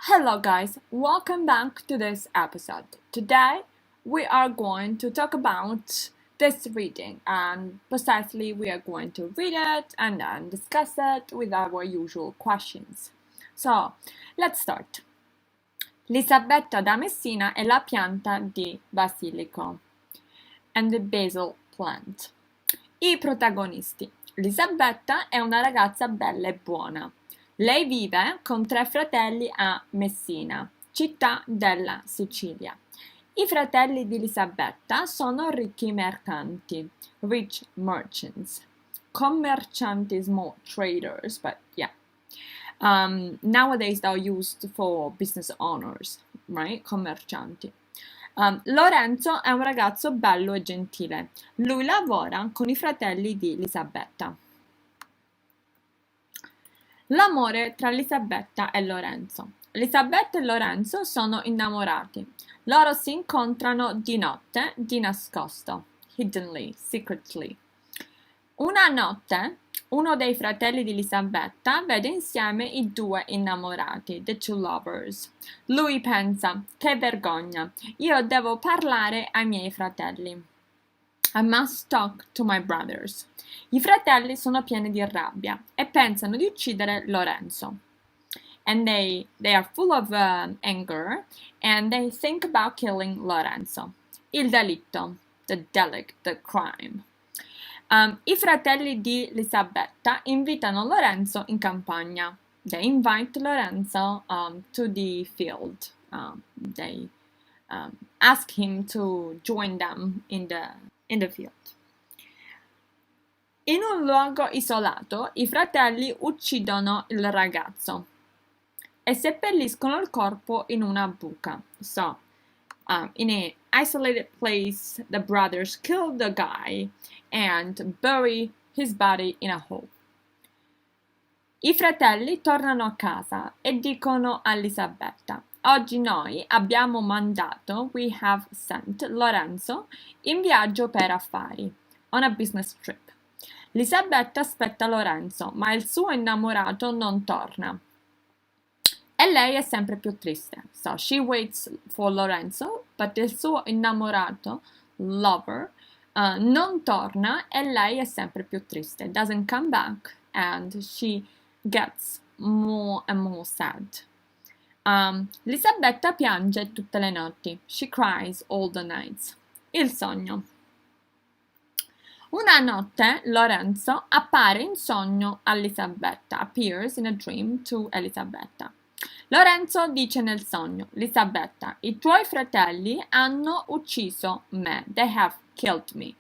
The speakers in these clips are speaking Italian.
Hello guys, welcome back to this episode. Today we are going to talk about this reading and precisely we are going to read it and then discuss it with our usual questions. So, let's start. Lisabetta da Messina è la pianta di basilico and the basil plant. I protagonisti. Lisabetta è una ragazza bella e buona. Lei vive con 3 fratelli a Messina, città della Sicilia. I fratelli di Lisabetta sono ricchi mercanti, rich merchants. Commercianti is more traders, but yeah. Nowadays they're used for business owners, right? Commercianti. Lorenzo è un ragazzo bello e gentile. Lui lavora con i fratelli di Lisabetta. L'amore tra Lisabetta e Lorenzo. Lisabetta e Lorenzo sono innamorati. Loro si incontrano di notte, di nascosto, hiddenly, secretly. Una notte, uno dei fratelli di Lisabetta vede insieme i 2 innamorati, the 2 lovers. Lui pensa, che vergogna, io devo parlare ai miei fratelli. I must talk to my brothers. I fratelli sono pieni di rabbia e pensano di uccidere Lorenzo. And they are full of anger and they think about killing Lorenzo. Il delitto, the delict, the crime. I fratelli di Lisabetta invitano Lorenzo in campagna. They invite Lorenzo to the field. They ask him to join them in the field. In un luogo isolato, i fratelli uccidono il ragazzo e seppelliscono il corpo in una buca. So, in an isolated place, the brothers kill the guy and bury his body in a hole. I fratelli tornano a casa e dicono a Lisabetta: oggi noi abbiamo mandato, we have sent Lorenzo in viaggio per affari, on a business trip. Lisabetta aspetta Lorenzo, ma il suo innamorato non torna. E lei è sempre più triste. So she waits for Lorenzo, but il suo innamorato, lover, non torna e lei è sempre più triste. Doesn't come back and she gets more and more sad. Lisabetta piange tutte le notti. She cries all the nights. Il sogno. Una notte Lorenzo appare in sogno a Lisabetta, appears in a dream to Elisabetta. Lorenzo dice nel sogno: Lisabetta, i tuoi fratelli hanno ucciso me, they have killed me.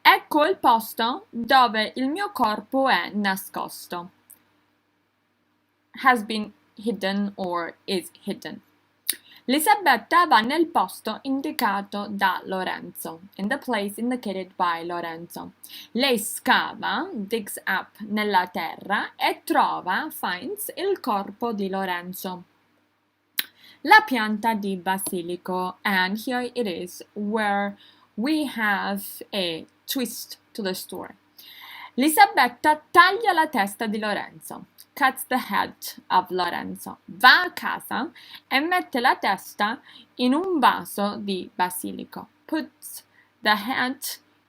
Ecco il posto dove il mio corpo è nascosto. Has been hidden or is hidden. Lisabetta va nel posto indicato da Lorenzo, in the place indicated by Lorenzo. Lei scava, digs up nella terra e trova, finds, il corpo di Lorenzo. La pianta di basilico, and here it is where we have a twist to the story. Lisabetta taglia la testa di Lorenzo. Cuts the head of Lorenzo. Va a casa e mette la testa in un vaso di basilico. Puts the head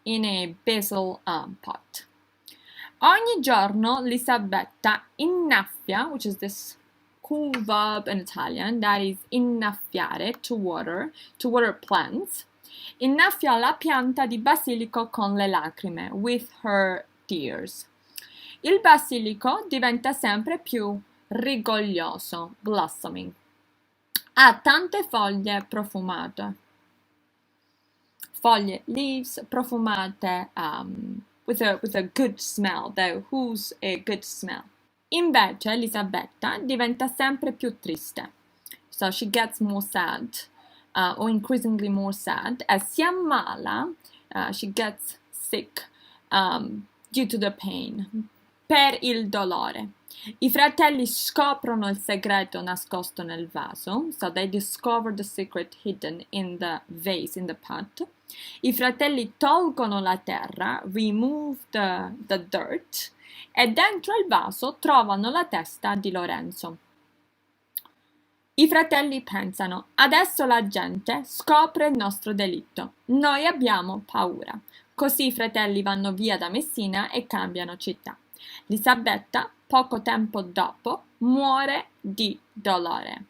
in a basil pot. Ogni giorno Lisabetta innaffia, which is this cool verb in Italian, that is innaffiare, to water plants. Innaffia la pianta di basilico con le lacrime, with her tears. Il basilico diventa sempre più rigoglioso, blossoming. Ha tante foglie profumate. Foglie, leaves profumate, with a good smell, though who's a good smell. Invece Lisabetta diventa sempre più triste. So she gets more sad, or increasingly more sad. As si ammala, she gets sick due to the pain. Per il dolore. I fratelli scoprono il segreto nascosto nel vaso, so they discover the secret hidden in the vase, in the pot. I fratelli tolgono la terra, remove the dirt, e dentro il vaso trovano la testa di Lorenzo. I fratelli pensano, adesso la gente scopre il nostro delitto. Noi abbiamo paura. Così i fratelli vanno via da Messina e cambiano città. Lisabetta, poco tempo dopo, muore di dolore.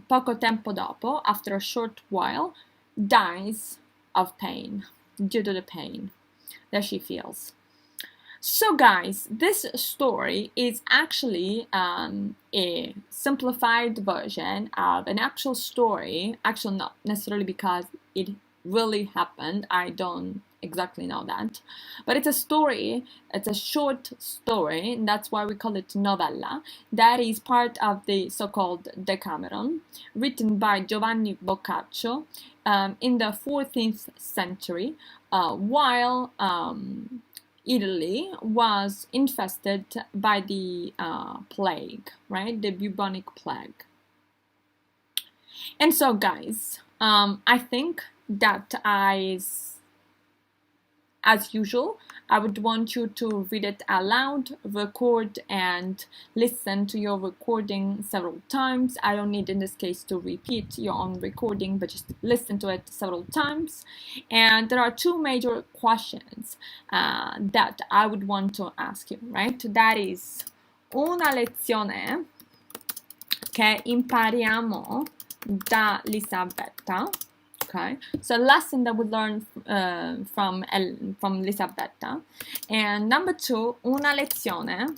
Poco tempo dopo, after a short while, dies of pain, due to the pain that she feels. So guys, this story is actually a simplified version of an actual story. Actually, not necessarily because it really happened. I don't exactly know that. But it's a story, it's a short story, and that's why we call it novella. That is part of the so-called Decameron, written by Giovanni Boccaccio in the 14th century, while Italy was infested by the plague, right? The bubonic plague. And so, guys, I think that as usual, I would want you to read it aloud, record, and listen to your recording several times. I don't need, in this case, to repeat your own recording, but just listen to it several times. And there are two major questions that I would want to ask you, right? That is una lezione che impariamo da Lisabetta. Okay, so a lesson that we learn from Lisabetta. And number two, una lezione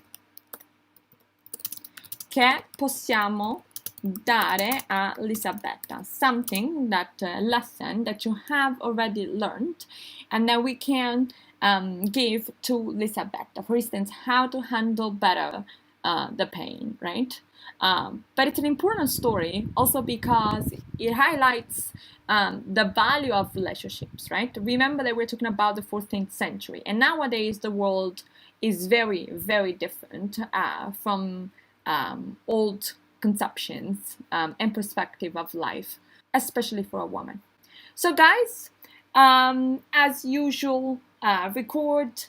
che possiamo dare a Lisabetta. Something that, lesson that you have already learned and that we can give to Lisabetta. For instance, how to handle better the pain, right? But it's an important story also because it highlights the value of relationships, right? Remember that we're talking about the 14th century, and nowadays the world is very, very different from old conceptions and perspective of life, especially for a woman. So guys, as usual, record,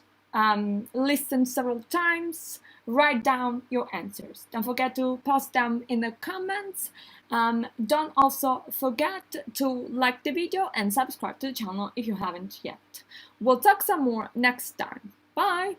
listen several times, write down your answers. Don't forget to post them in the comments. Don't also forget to like the video and subscribe to the channel if you haven't yet. We'll talk some more next time. Bye!